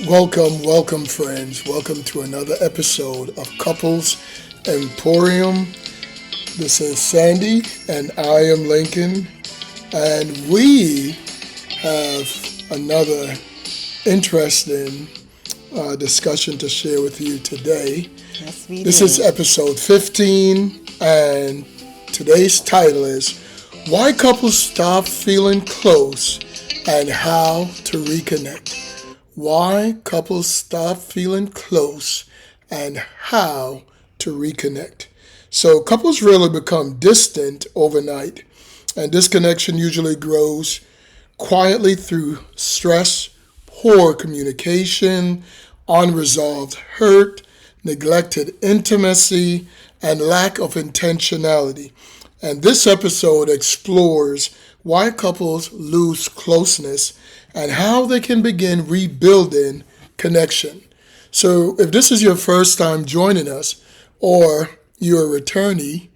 Welcome, friends. Welcome to another episode of Couples Emporium. This is Sandy, and I am Lincoln, and we have another interesting discussion to share with you today. Yes, we This do. is episode 15, and today's title is Why Couples Stop Feeling Close and How to Reconnect. Why couples stop feeling close and how to reconnect. So, couples really become distant overnight, and disconnection usually grows quietly through stress, poor communication, unresolved hurt, neglected intimacy, and lack of intentionality. And this episode explores why couples lose closeness and how they can begin rebuilding connection. So, if this is your first time joining us or you're a returnee,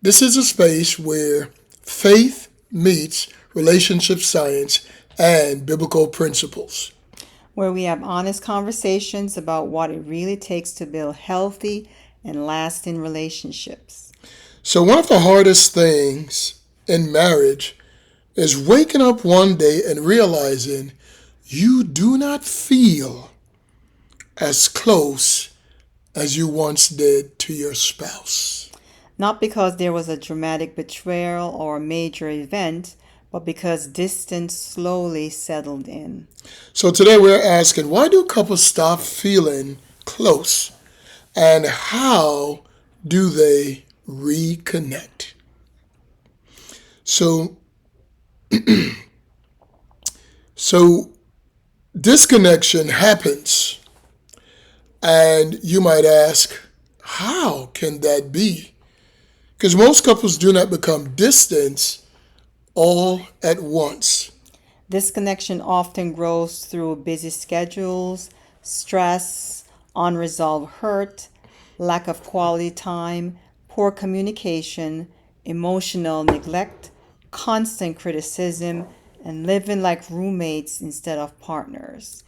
this is a space where faith meets relationship science and biblical principles. Where we have honest conversations about what it really takes to build healthy and lasting relationships. So, one of the hardest things in marriage is waking up one day and realizing you do not feel as close as you once did to your spouse. Not because there was a dramatic betrayal or a major event, but because distance slowly settled in. So today we're asking, why do couples stop feeling close and how do they reconnect? So so disconnection happens, and you might ask, how can that be? Because most couples do not become distant all at once. Disconnection often grows through busy schedules, stress, unresolved hurt, lack of quality time, poor communication, emotional neglect, constant criticism, and living like roommates instead of partners.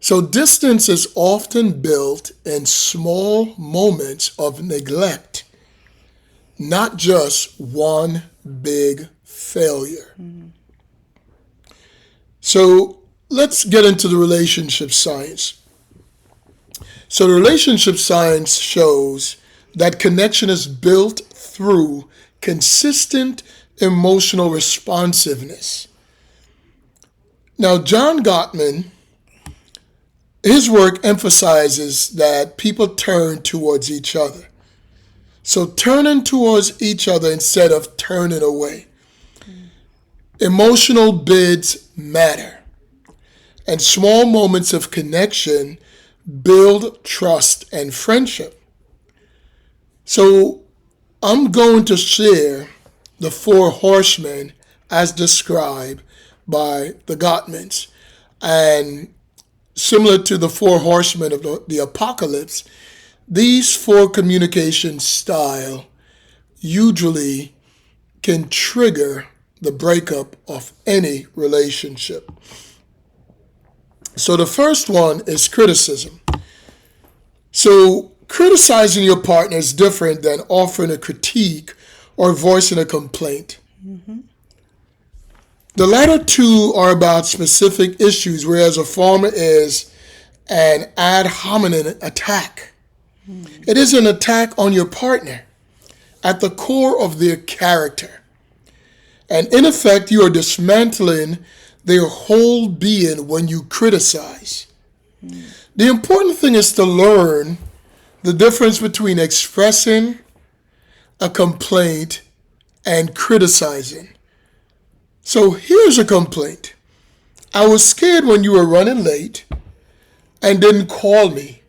So distance is often built in small moments of neglect, not just one big failure. So let's get into the relationship science. So the relationship science shows that connection is built through consistent emotional responsiveness. Now, John Gottman, his work emphasizes that people turn towards each other. So turning towards each other instead of turning away. Emotional bids matter, and small moments of connection build trust and friendship. So I'm going to share the four horsemen as described by the Gottmans. And similar to the four horsemen of the apocalypse, these four communication style usually can trigger the breakup of any relationship. So the first one is criticism. So criticizing your partner is different than offering a critique or voicing a complaint. The latter two are about specific issues, whereas a former is an ad hominem attack. It is an attack on your partner at the core of their character. And in effect, you are dismantling their whole being when you criticize. The important thing is to learn the difference between expressing a complaint and criticizing. So here's a complaint. I was scared when you were running late and didn't call me.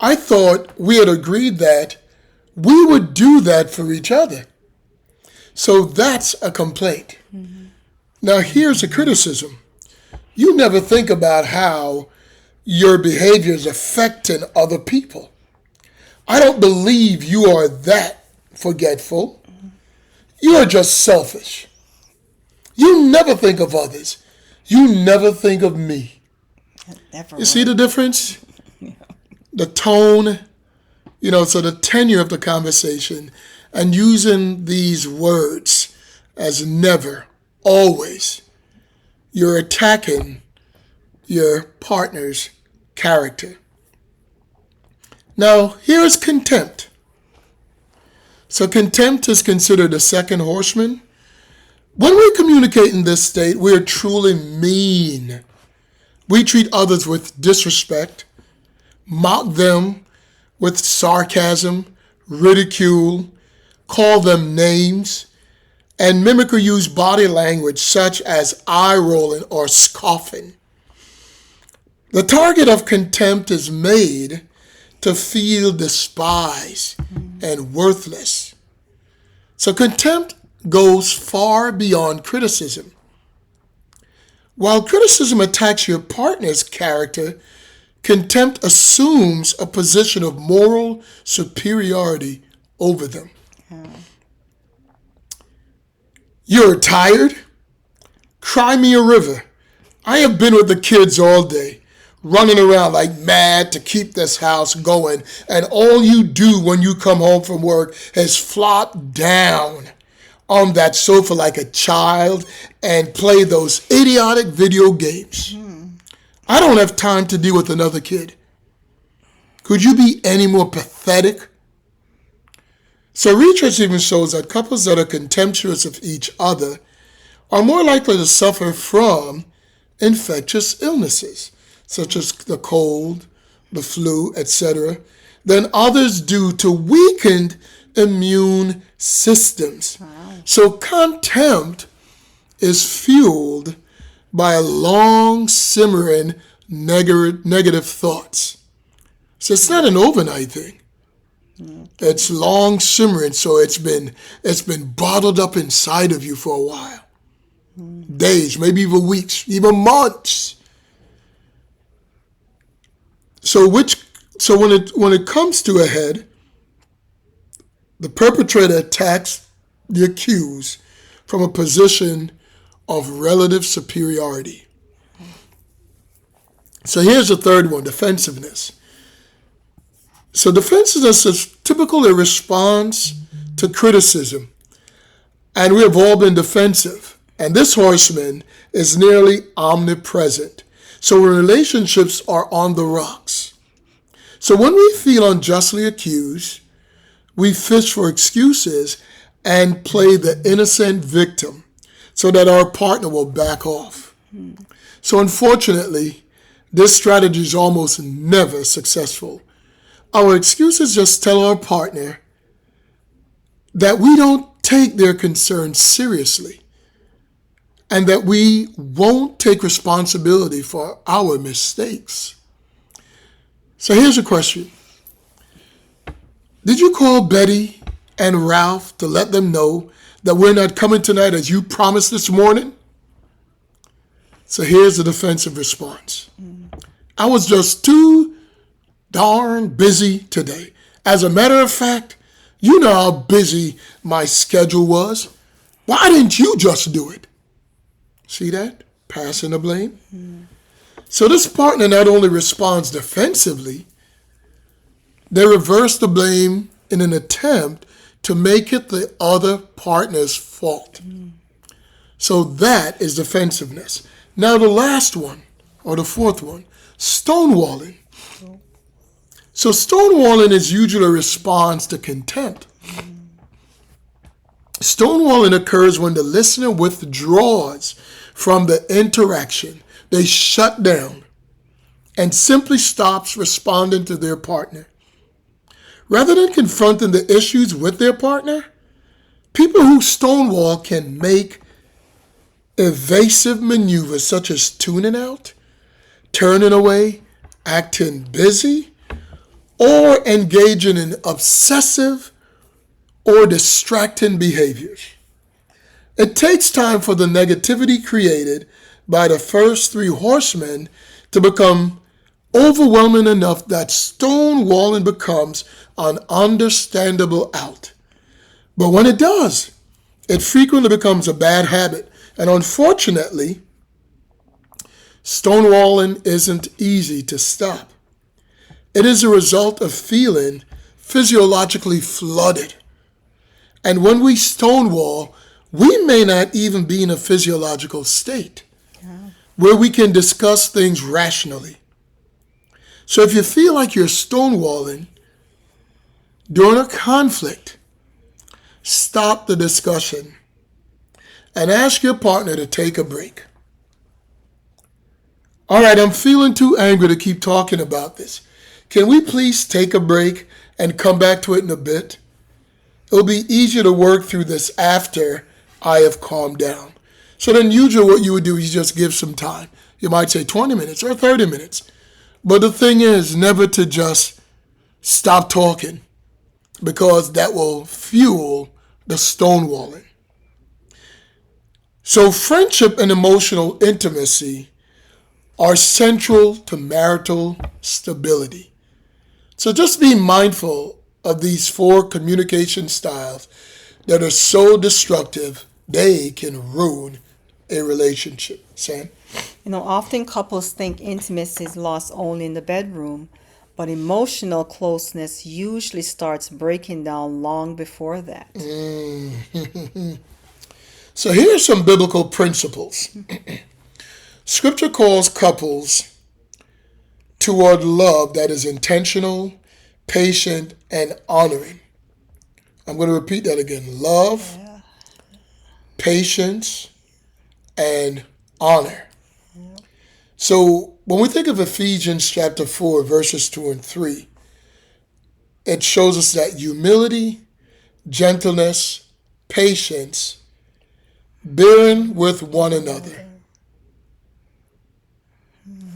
I thought we had agreed that we would do that for each other. So that's a complaint. Now here's a criticism. You never think about how your behavior is affecting other people. I don't believe you are that forgetful. You are just selfish. You never think of others. You never think of me. Never You see would. the difference? The tone, so the tenure of the conversation, and using these words as never, always. You're attacking your partner's character. Now, here's contempt. So contempt is considered the second horseman. When we communicate in this state, we're truly mean. We treat others with disrespect, mock them with sarcasm, ridicule, call them names, and mimic or use body language such as eye rolling or scoffing. The target of contempt is made to feel despised and worthless. So contempt goes far beyond criticism. While criticism attacks your partner's character, contempt assumes a position of moral superiority over them. You're tired? Cry me a river. I have been with the kids all day, running around like mad to keep this house going, and all you do when you come home from work is flop down on that sofa like a child and play those idiotic video games. I don't have time to deal with another kid. Could you be any more pathetic? So research even shows that couples that are contemptuous of each other are more likely to suffer from infectious illnesses, such as the cold, the flu, etc., than others due to weakened immune systems. Wow. So contempt is fueled by a long simmering negative thoughts. So it's not an overnight thing. It's long simmering, so it's been bottled up inside of you for a while. Days, maybe even weeks, even months. So when it comes to a head, the perpetrator attacks the accused from a position of relative superiority. So here's the third one, defensiveness. So defensiveness is typically a response to criticism, and we have all been defensive. And this horseman is nearly omnipresent. So relationships are on the rocks. So when we feel unjustly accused, we fish for excuses and play the innocent victim so that our partner will back off. So unfortunately, this strategy is almost never successful. Our excuses just tell our partner that we don't take their concerns seriously and that we won't take responsibility for our mistakes. So here's a question. Did you call Betty and Ralph to let them know that we're not coming tonight as you promised this morning? So here's the defensive response. I was just too darn busy today. As a matter of fact, you know how busy my schedule was. Why didn't you just do it? See that? Passing the blame. So this partner not only responds defensively, they reverse the blame in an attempt to make it the other partner's fault. So that is defensiveness. Now the last one, or the fourth one, stonewalling. So stonewalling is usually a response to contempt. Stonewalling occurs when the listener withdraws from the interaction. They shut down and simply stops responding to their partner. Rather than confronting the issues with their partner, people who stonewall can make evasive maneuvers such as tuning out, turning away, acting busy, or engaging in obsessive or distracting behaviors. It takes time for the negativity created by the first three horsemen to become overwhelming enough that stonewalling becomes an understandable out. But when it does, it frequently becomes a bad habit. And unfortunately, Stonewalling isn't easy to stop. It is a result of feeling physiologically flooded. And when we stonewall, we may not even be in a physiological state where we can discuss things rationally. So if you feel like you're stonewalling during a conflict, stop the discussion and ask your partner to take a break. All right, I'm feeling too angry to keep talking about this. Can we please take a break and come back to it in a bit? It'll be easier to work through this after I have calmed down. So then usually what you would do is just give some time. You might say 20 minutes or 30 minutes. But the thing is never to just stop talking, because that will fuel the stonewalling. So friendship and emotional intimacy are central to marital stability. So just be mindful of these 4 communication styles that are so destructive, they can ruin a relationship. Sam? Often couples think intimacy is lost only in the bedroom, but emotional closeness usually starts breaking down long before that. So here are some biblical principles. Scripture calls couples toward love that is intentional, patient, and honoring. I'm going to repeat that again. Love, patience, and honor. So when we think of Ephesians chapter 4, verses 2 and 3, it shows us that humility, gentleness, patience, bearing with one another.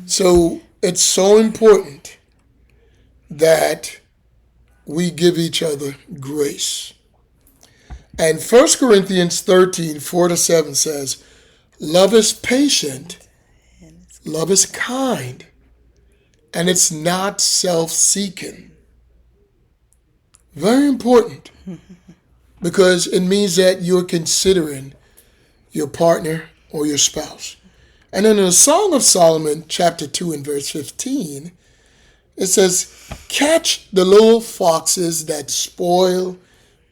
So it's so important that we give each other grace. And 1 Corinthians 13, 4-7 says, love is patient, love is kind, and it's not self-seeking. Very important, because it means that you're considering your partner or your spouse. And then in the Song of Solomon, chapter 2 and verse 15, it says, catch the little foxes that spoil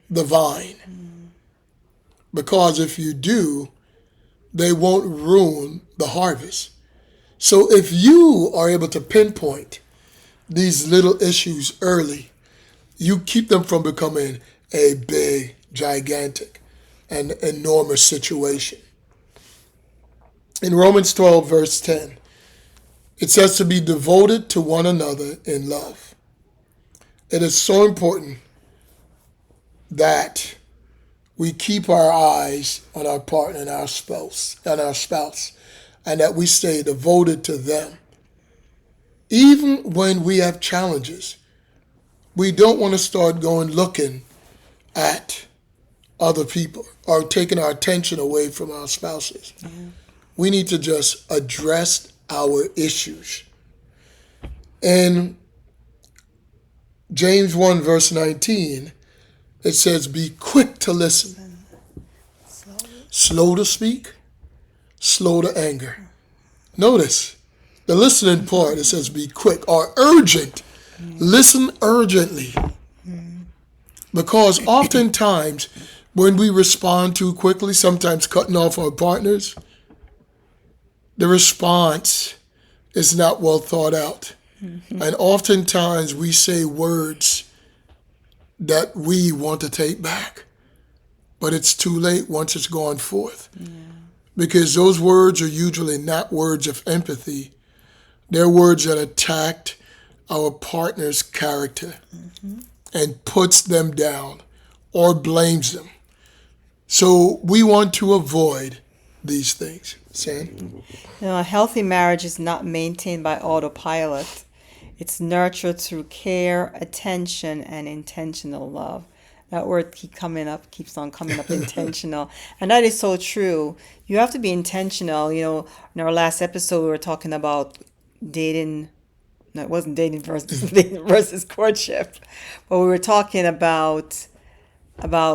the vine, because if you do, they won't ruin the harvest. So if you are able to pinpoint these little issues early, you keep them from becoming a big, gigantic, and enormous situation. In Romans 12, verse 10, it says to be devoted to one another in love. It is so important that we keep our eyes on our partner and our spouse, and that we stay devoted to them. Even when we have challenges, we don't want to start going looking at other people or taking our attention away from our spouses. We need to just address our issues. In James 1, verse 19, it says, be quick to listen, slow to speak, slow to anger. Notice the listening part, it says be quick or urgent. Listen urgently. Because oftentimes when we respond too quickly, sometimes cutting off our partners, the response is not well thought out. And oftentimes we say words that we want to take back, but it's too late once it's gone forth. Because those words are usually not words of empathy. They're words that attacked our partner's character and puts them down or blames them. So we want to avoid these things. Sam? A healthy marriage is not maintained by autopilot. It's nurtured through care, attention, and intentional love. That word keeps on coming up, intentional. And that is so true. You have to be intentional. In our last episode, we were talking about dating. No, it wasn't dating versus courtship. But we were talking about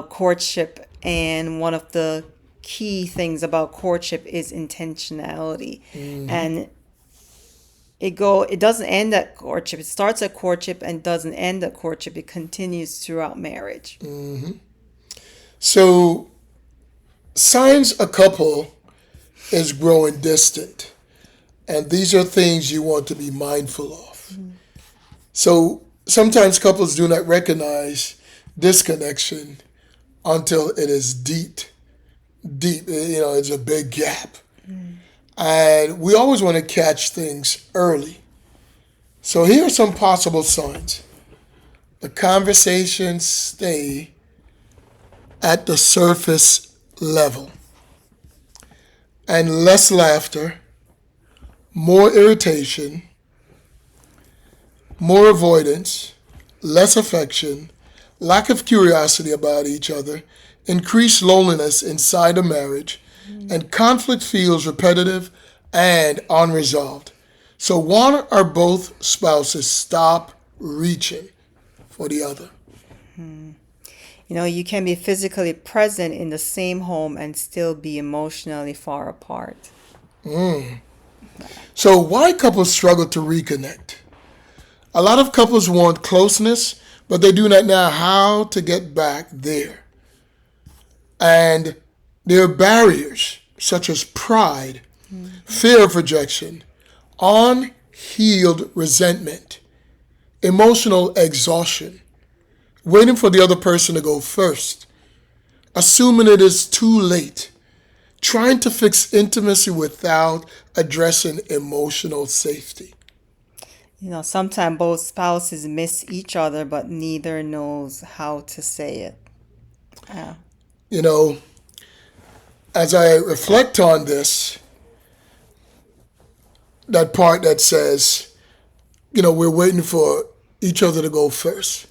courtship, and one of the key things about courtship is intentionality. And it doesn't end at courtship. It starts at courtship and doesn't end at courtship. It continues throughout marriage. So, signs a couple is growing distant. And these are things you want to be mindful of. So, sometimes couples do not recognize disconnection until it is deep. It's a big gap. And we always want to catch things early. So here are some possible signs. The conversations stay at the surface level. And less laughter, more irritation, more avoidance, less affection, lack of curiosity about each other, increased loneliness inside a marriage, and conflict feels repetitive and unresolved. So one or both spouses stop reaching for the other. You can be physically present in the same home and still be emotionally far apart. So why couples struggle to reconnect? A lot of couples want closeness, but they do not know how to get back there. And there are barriers such as pride, fear of rejection, unhealed resentment, emotional exhaustion, waiting for the other person to go first, assuming it is too late, trying to fix intimacy without addressing emotional safety. Sometimes both spouses miss each other, but neither knows how to say it. Yeah. As I reflect on this, that part that says, we're waiting for each other to go first.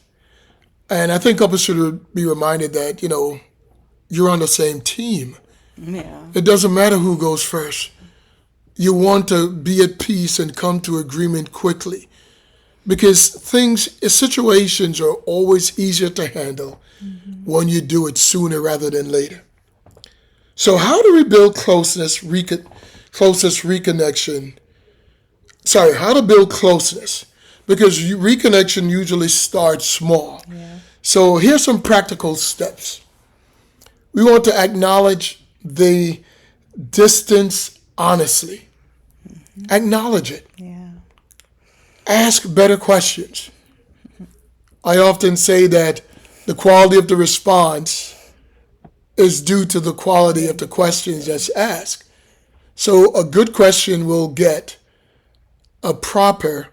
And I think couples should be reminded that, you're on the same team. Yeah. It doesn't matter who goes first. You want to be at peace and come to agreement quickly. Because situations are always easier to handle when you do it sooner rather than later. So how to rebuild reconnection? Sorry, how to build closeness? Because reconnection usually starts small. Yeah. So here's some practical steps. We want to acknowledge the distance honestly. Acknowledge it. Yeah. Ask better questions. I often say that the quality of the response is due to the quality of the questions that's asked. So a good question will get a proper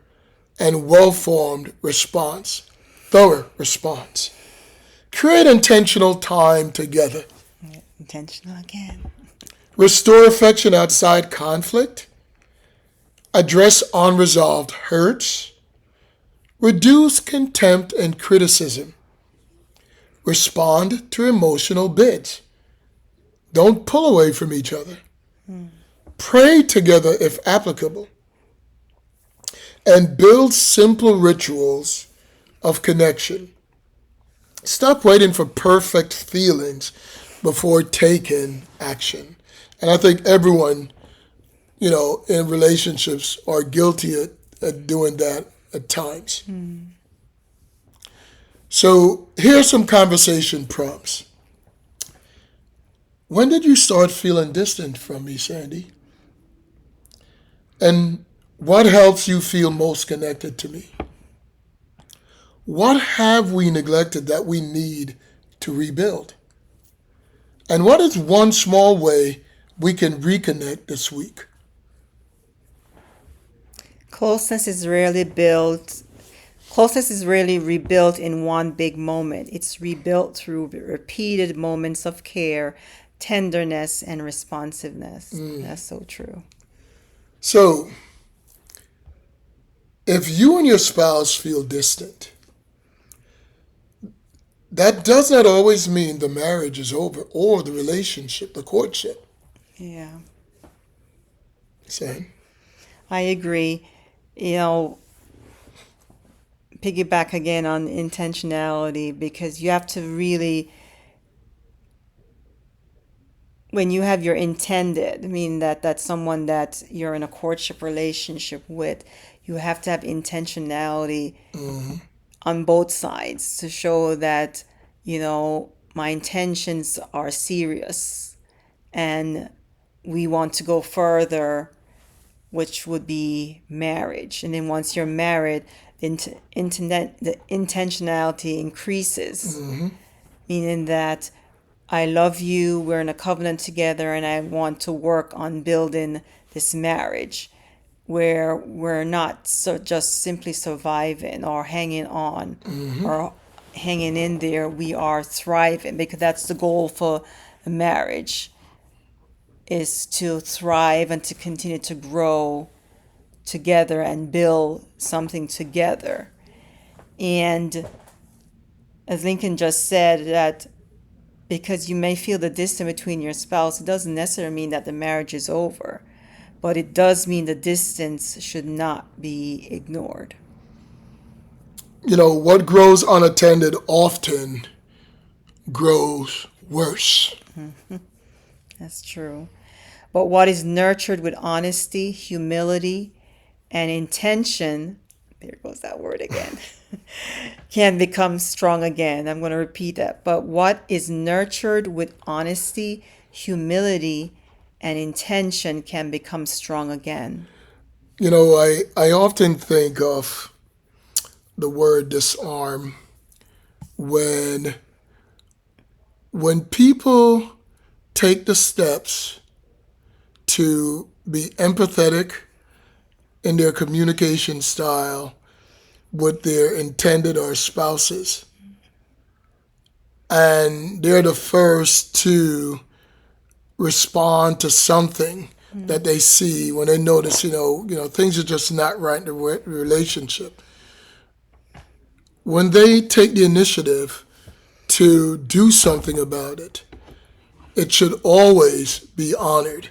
and well-formed response, thorough response. Create intentional time together. Intentional again. Restore affection outside conflict. Address unresolved hurts. Reduce contempt and criticism. Respond to emotional bids. Don't pull away from each other. Pray together if applicable. And build simple rituals of connection. Stop waiting for perfect feelings before taking action. And I think everyone, in relationships are guilty at doing that at times. So here are some conversation prompts. When did you start feeling distant from me, Sandy? And what helps you feel most connected to me? What have we neglected that we need to rebuild? And what is one small way we can reconnect this week? Closeness is rarely rebuilt in one big moment. It's rebuilt through repeated moments of care, tenderness, and responsiveness. That's so true. So, if you and your spouse feel distant, that does not always mean the marriage is over or the relationship, the courtship. Yeah. Sam? I agree. Piggyback again on intentionality, because you have to really when you have your intended, I mean that's someone that you're in a courtship relationship with, you have to have intentionality on both sides to show that, my intentions are serious and we want to go further, which would be marriage. And then once you're married, the intentionality increases, meaning that I love you, we're in a covenant together, and I want to work on building this marriage where we're not just simply surviving or hanging on or hanging in there. We are thriving, because that's the goal for a marriage, is to thrive and to continue to grow together and build something together. And as Lincoln just said, that because you may feel the distance between your spouse, it doesn't necessarily mean that the marriage is over, but it does mean the distance should not be ignored. What grows unattended often grows worse. That's true. But what is nurtured with honesty, humility, and intention, there goes that word again, can become strong again. I'm going to repeat that. But what is nurtured with honesty, humility, and intention can become strong again. I often think of the word disarm when people take the steps to be empathetic in their communication style with their intended or spouses. And they're the first to respond to something that they see when they notice, things are just not right in the relationship. When they take the initiative to do something about it, it should always be honored.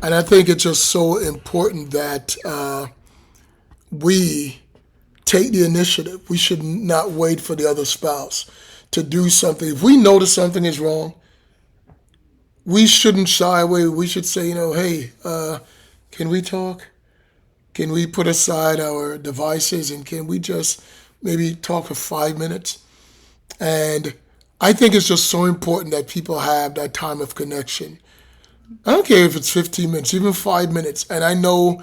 And I think it's just so important that we take the initiative. We should not wait for the other spouse to do something. If we notice something is wrong, we shouldn't shy away. We should say, hey, can we talk? Can we put aside our devices and can we just maybe talk for 5 minutes? And I think it's just so important that people have that time of connection. I don't care if it's 15 minutes, even 5 minutes. And I know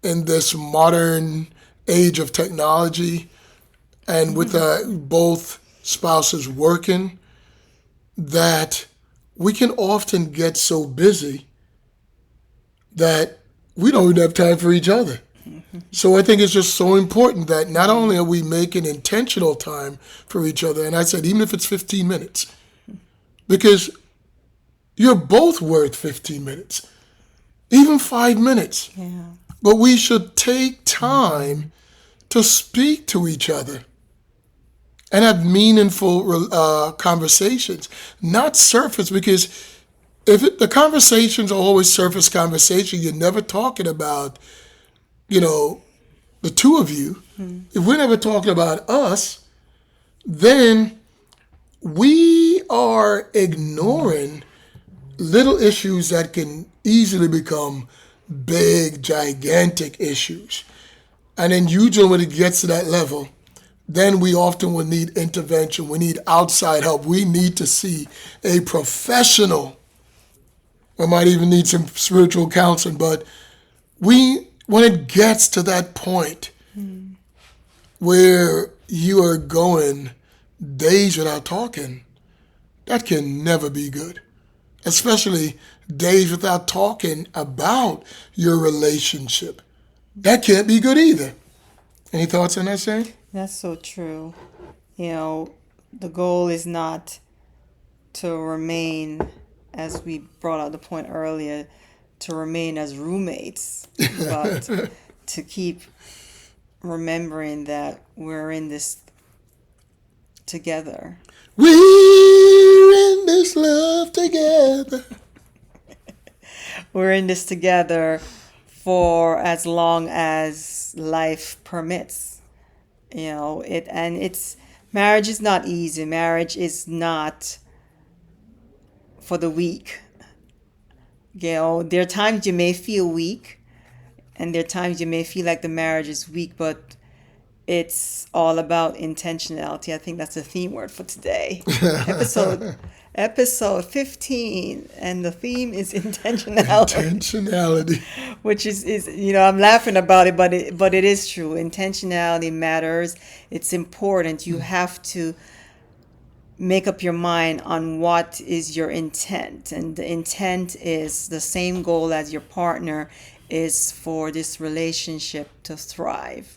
in this modern age of technology and with both spouses working, that we can often get so busy that we don't even have time for each other. So I think it's just so important that not only are we making intentional time for each other, and I said even if it's 15 minutes, because you're both worth 15 minutes, even 5 minutes. Yeah. But we should take time to speak to each other and have meaningful conversations, not surface, because the conversations are always surface conversation, you're never talking about, the two of you. If we're never talking about us, then we are ignoring little issues that can easily become big, gigantic issues. And then usually when it gets to that level, then we often will need intervention. We need outside help. We need to see a professional. We might even need some spiritual counseling. But when it gets to that point where you are going days without talking, that can never be good. Especially days without talking about your relationship. That can't be good either. Any thoughts on that, Shane? That's so true. The goal is not to remain, as we brought out the point earlier, to remain as roommates, but to keep remembering that we're in this together. We're in this love together. We're in this together for as long as life permits. Marriage is not easy. Marriage is not for the weak. You know, there are times you may feel weak, and there are times you may feel like the marriage is weak, but it's all about intentionality. I think that's the theme word for today. Episode 15, and the theme is intentionality. Intentionality. Which is you know, I'm laughing about it, but it is true. Intentionality matters. It's important. You have to make up your mind on what is your intent, and the intent is the same goal as your partner is for this relationship to thrive.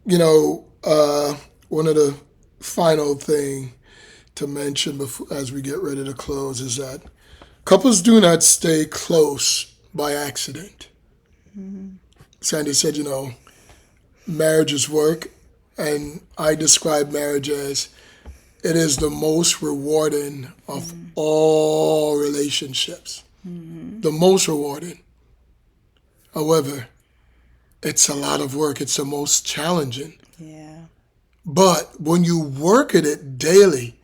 You know, one of the final thing to mention before, as we get ready to close, is that couples do not stay close by accident. Sandy said, you know, marriage is work, and I describe marriage as it is the most rewarding of all relationships. The most rewarding. However, it's a lot of work. It's the most challenging. Yeah. But when you work at it daily,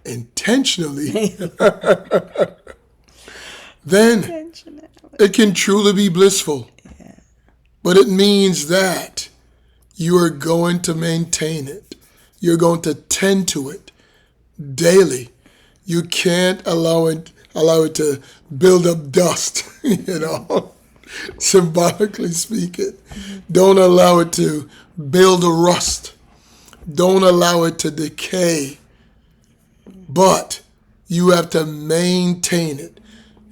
intentionally, then Intentionality. it can truly be blissful. Yeah. But it means that you are going to maintain it. You're going to tend to it daily. You can't allow it to build up dust, you know, symbolically speaking. Don't allow it to build a rust. Don't allow it to decay. But you have to maintain it.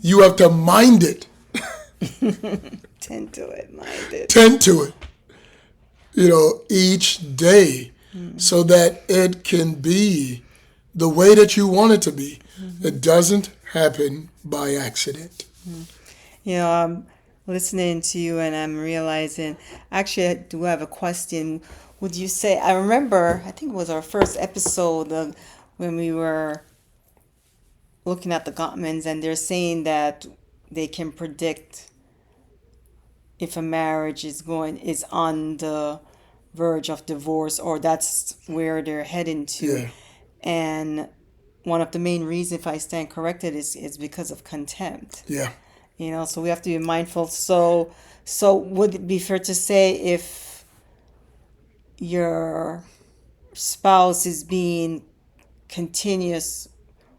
You have to mind it. Tend to it, mind it. Tend to it, you know, each day so that it can be the way that you want it to be. It doesn't happen by accident. You know, I'm listening to you and I'm realizing, actually, I do have a question. Would you say, I remember, I think it was our first episode when we were looking at the Gottmans, and they're saying that they can predict if a marriage is on the verge of divorce, or that's where they're heading to. Yeah. And one of the main reasons, if I stand corrected, is because of contempt. Yeah. You know, so we have to be mindful. So would it be fair to say, if your spouse is being continuous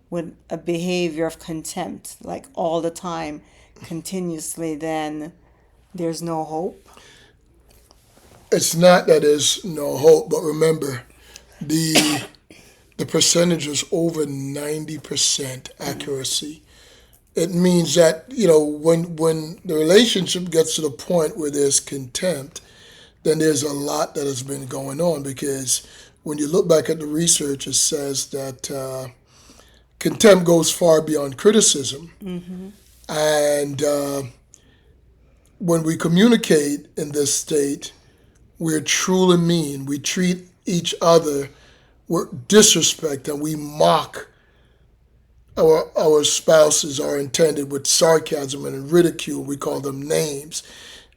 with a behavior of contempt, like all the time, continuously, then there's no hope? It's not that there's no hope, but remember, the percentage is over 90% accuracy. It means that, you know, when the relationship gets to the point where there's contempt, then there's a lot that has been going on, because when you look back at the research, it says that contempt goes far beyond criticism. And when we communicate in this state, we're truly mean. We treat each other with disrespect, and we mock our spouses, are intended, with sarcasm and ridicule. We call them names,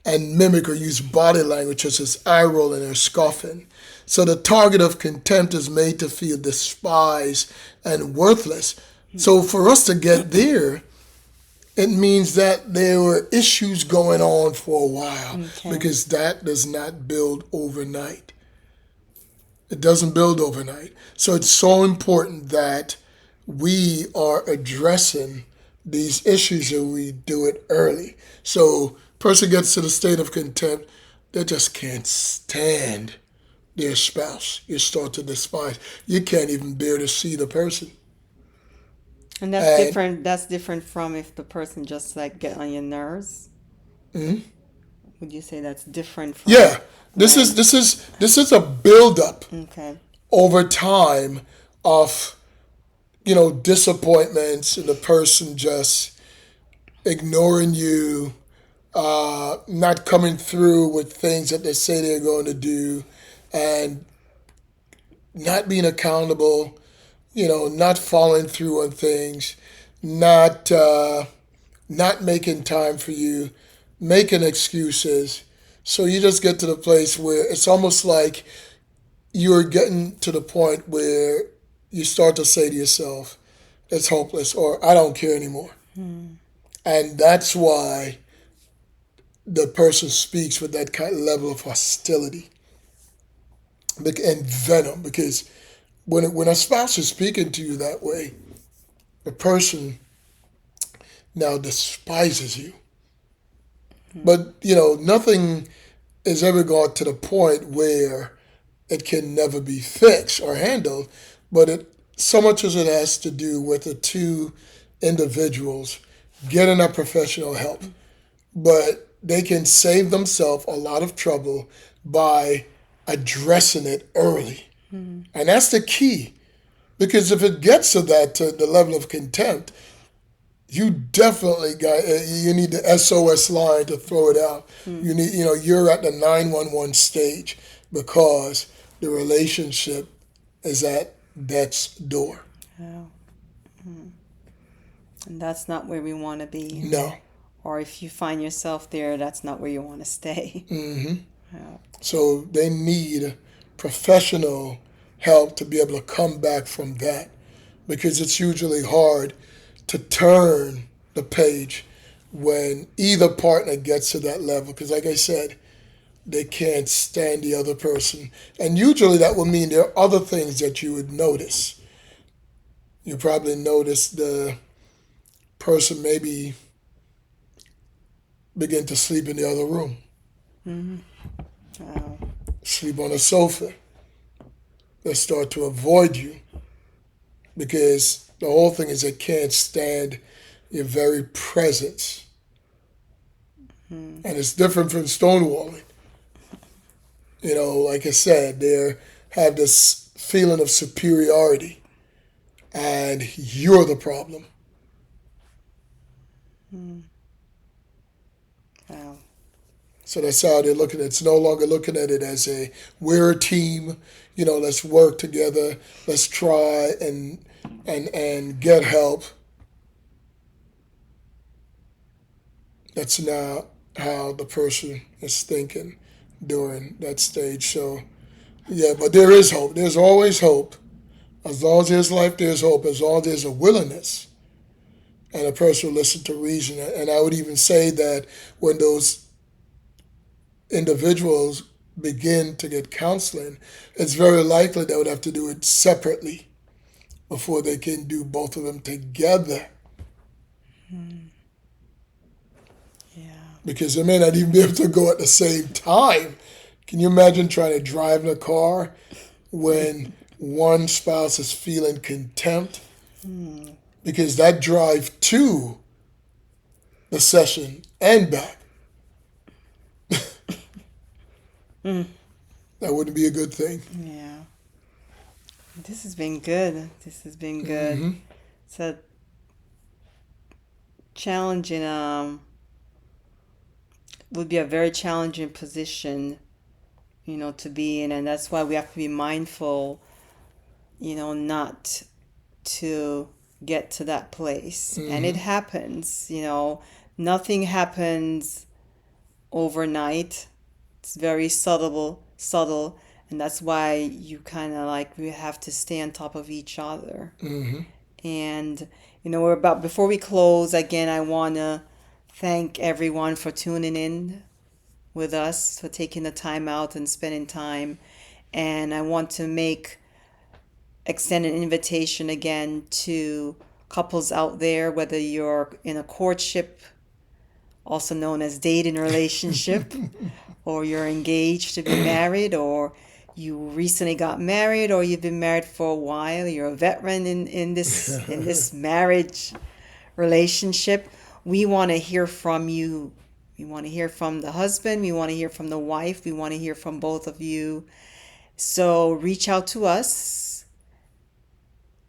and mimic or use body language such as eye rolling or scoffing. So the target of contempt is made to feel despised and worthless. So for us to get there, it means that there were issues going on for a while, because that does not build overnight. It doesn't build overnight. So it's so important that we are addressing these issues and we do it early. So person gets to the state of contempt, they just can't stand their spouse. You start to despise. You can't even bear to see the person. And that's different. That's different from if the person just like get on your nerves. Would you say that's different from? Yeah. This is a buildup over time of, you know, disappointments, and the person just ignoring you, not coming through with things that they say they're going to do, and not being accountable, you know, not following through on things, not making time for you, making excuses. So you just get to the place where it's almost like you're getting to the point where you start to say to yourself, it's hopeless, or I don't care anymore. And that's why the person speaks with that kind of level of hostility and venom. Because when a spouse is speaking to you that way, the person now despises you. But, nothing is ever got to the point where it can never be fixed or handled, but so much as it has to do with the two individuals getting a professional help. But they can save themselves a lot of trouble by addressing it early. And that's the key. Because if it gets to the level of contempt, you definitely you need the SOS line to throw it out. You need, you're at the 911 stage because the relationship is at death's door. Oh. And that's not where we want to be. No. Or if you find yourself there, that's not where you want to stay. Yeah. So they need professional help to be able to come back from that, because it's usually hard to turn the page when either partner gets to that level. Because like I said, they can't stand the other person. And usually that will mean there are other things that you would notice. You probably notice the person maybe begin to sleep in the other room. Wow. Sleep on a sofa. They start to avoid you because the whole thing is they can't stand your very presence. And it's different from stonewalling. Like I said, they have this feeling of superiority and you're the problem. Wow. So that's how they're looking at it. It's no longer looking at it as we're a team, let's work together, let's try and get help. That's not how the person is thinking during that stage. So, yeah, but there is hope. There's always hope. As long as there's life, there's hope. As long as there's a willingness and a person will listen to reason. And I would even say that when those individuals begin to get counseling, it's very likely they would have to do it separately before they can do both of them together. Yeah. Because they may not even be able to go at the same time. Can you imagine trying to drive in a car when one spouse is feeling contempt? Because that drive to the session and back, that wouldn't be a good thing. Yeah. This has been good. It's a challenging, would be a very challenging position, to be in. And that's why we have to be mindful, not to get to that place. And it happens, nothing happens overnight. It's very subtle, and that's why you kind of we have to stay on top of each other. And we're before we close again, I want to thank everyone for tuning in with us, for taking the time out and spending time. And I want to extend an invitation again to couples out there, whether you're in a courtship, also known as dating relationship, or you're engaged to be married, or you recently got married, or you've been married for a while, you're a veteran in this marriage relationship. We want to hear from you. We want to hear from the husband. We want to hear from the wife. We want to hear from both of you. So reach out to us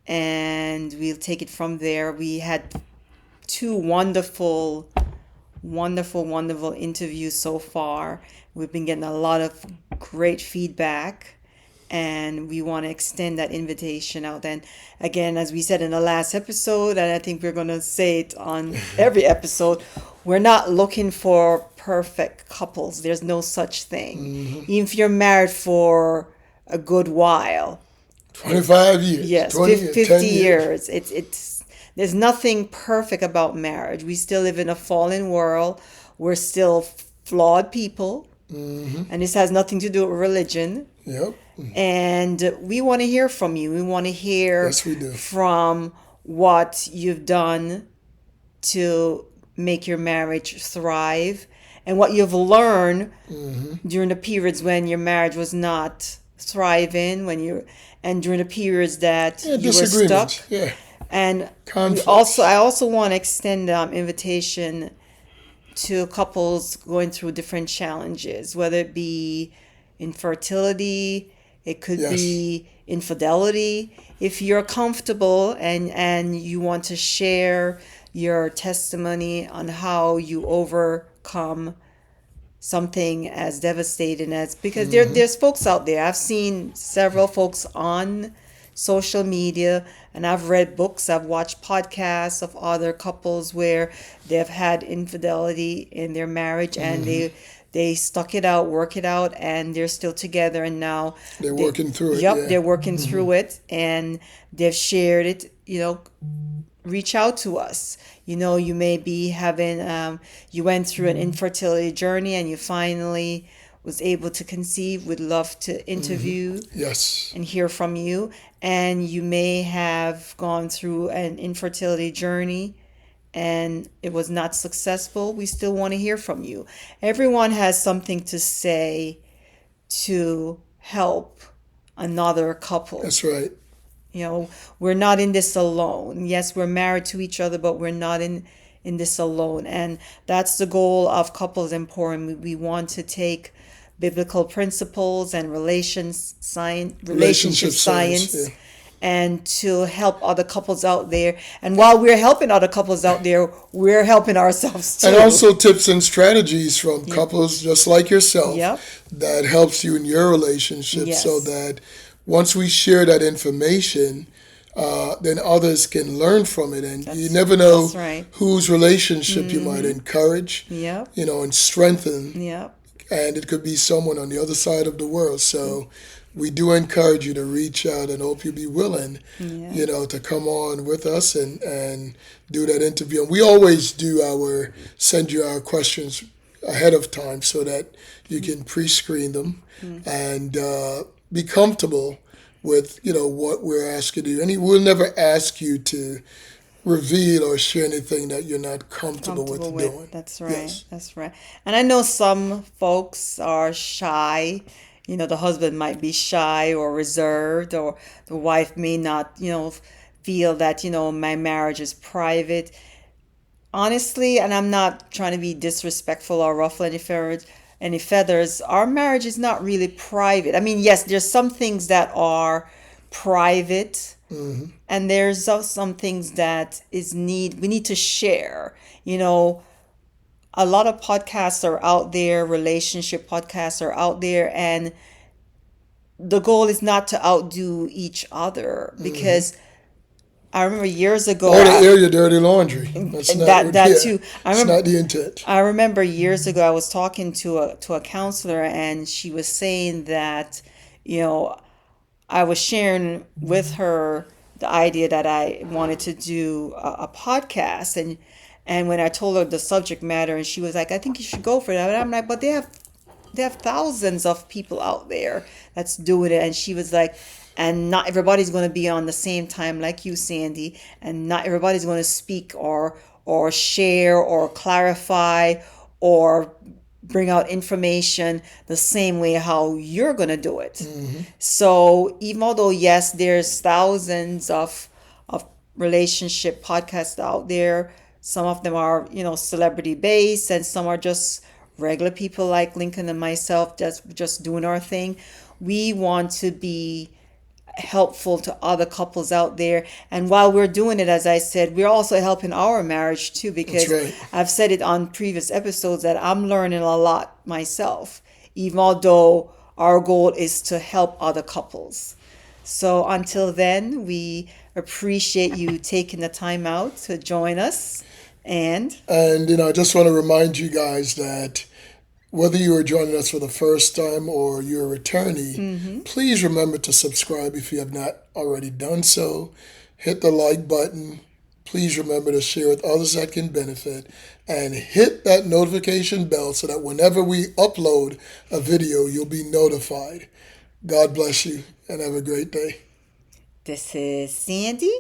and we'll take it from there. We had 2 wonderful interviews so far. We've been getting a lot of great feedback, and we want to extend that invitation out. And again, as we said in the last episode, and I think we're going to say it on every episode, we're not looking for perfect couples. There's no such thing. Even if you're married for a good while, 25 years, Yes, 20 years, 10 50 years. years. It's there's nothing perfect about marriage. We still live in a fallen world. We're still flawed people, and this has nothing to do with religion. Yep. And we want to hear from you. We want to hear Yes, we do. from what you've done to make your marriage thrive and what you've learned during the periods when your marriage was not thriving, and during the periods that Yeah, you were stuck. disagreements. Yeah. And Conflicts. I also want to extend invitation to couples going through different challenges, whether it be infertility, it could Yes. be infidelity. If you're comfortable and you want to share your testimony on how you overcome something as devastating as, because there's folks out there. I've seen several folks on social media, and I've read books, I've watched podcasts of other couples where they've had infidelity in their marriage, and they stuck it out, work it out, and they're still together, and now They're working through it. yep, Yeah. they're working through it, and they've shared it. Reach out to us. You may be having, you went through an infertility journey and you finally was able to conceive. We'd love to interview Yes. and hear from you. And you may have gone through an infertility journey and it was not successful. We still want to hear from you. Everyone has something to say to help another couple. That's right. We're not in this alone. Yes, we're married to each other, but we're not in this alone. And that's the goal of Couples Emporium. We want to take biblical principles and relationship science, yeah. and to help other couples out there. And while we're helping other couples out there, we're helping ourselves too. And also tips and strategies from couples just like yourself Yep. that helps you in your relationship, Yes. so that once we share that information, then others can learn from it. And you never know that's right. whose relationship you might encourage, Yep. and strengthen. Yep. And it could be someone on the other side of the world. So we do encourage you to reach out, and hope you'll be willing, to come on with us and do that interview. And we always send you our questions ahead of time so that you can pre-screen them and be comfortable with, what we're asking you. And we'll never ask you to reveal or share anything that you're not comfortable with doing. That's right. Yes. That's right. And I know some folks are shy. The husband might be shy or reserved, or the wife may not, feel that, my marriage is private. Honestly, and I'm not trying to be disrespectful or ruffle any feathers, our marriage is not really private. I mean, yes, there's some things that are private, and there's some things that we need to share. A lot of podcasts are out there, relationship podcasts are out there, and the goal is not to outdo each other, because I remember years ago, Or to air your dirty laundry. That's not that too. It's not the intent. I remember years ago I was talking to a counselor, and she was saying that, I was sharing with her the idea that I wanted to do a podcast, and when I told her the subject matter, and she was like, "I think you should go for that." And I'm like, "But they have thousands of people out there that's doing it." And she was like, "And not everybody's going to be on the same time like you, Sandy, and not everybody's going to speak or share or clarify or bring out information the same way how you're going to do it." So even although, yes, there's thousands of relationship podcasts out there, some of them are, celebrity based, and some are just regular people like Lincoln and myself just doing our thing. We want to be helpful to other couples out there, and while we're doing it, as I said, we're also helping our marriage too, because That's right. I've said it on previous episodes that I'm learning a lot myself, even although our goal is to help other couples. So until then, we appreciate you taking the time out to join us. And I just want to remind you guys that Whether you are joining us for the first time or you're a returnee, please remember to subscribe if you have not already done so. Hit the like button. Please remember to share with others that can benefit. And hit that notification bell so that whenever we upload a video, you'll be notified. God bless you and have a great day. This is Sandy,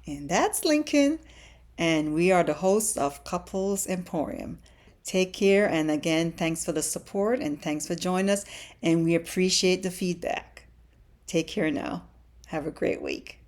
and that's Lincoln, and we are the hosts of Couples Emporium. Take care, and again, thanks for the support and thanks for joining us, and we appreciate the feedback. Take care now. Have a great week.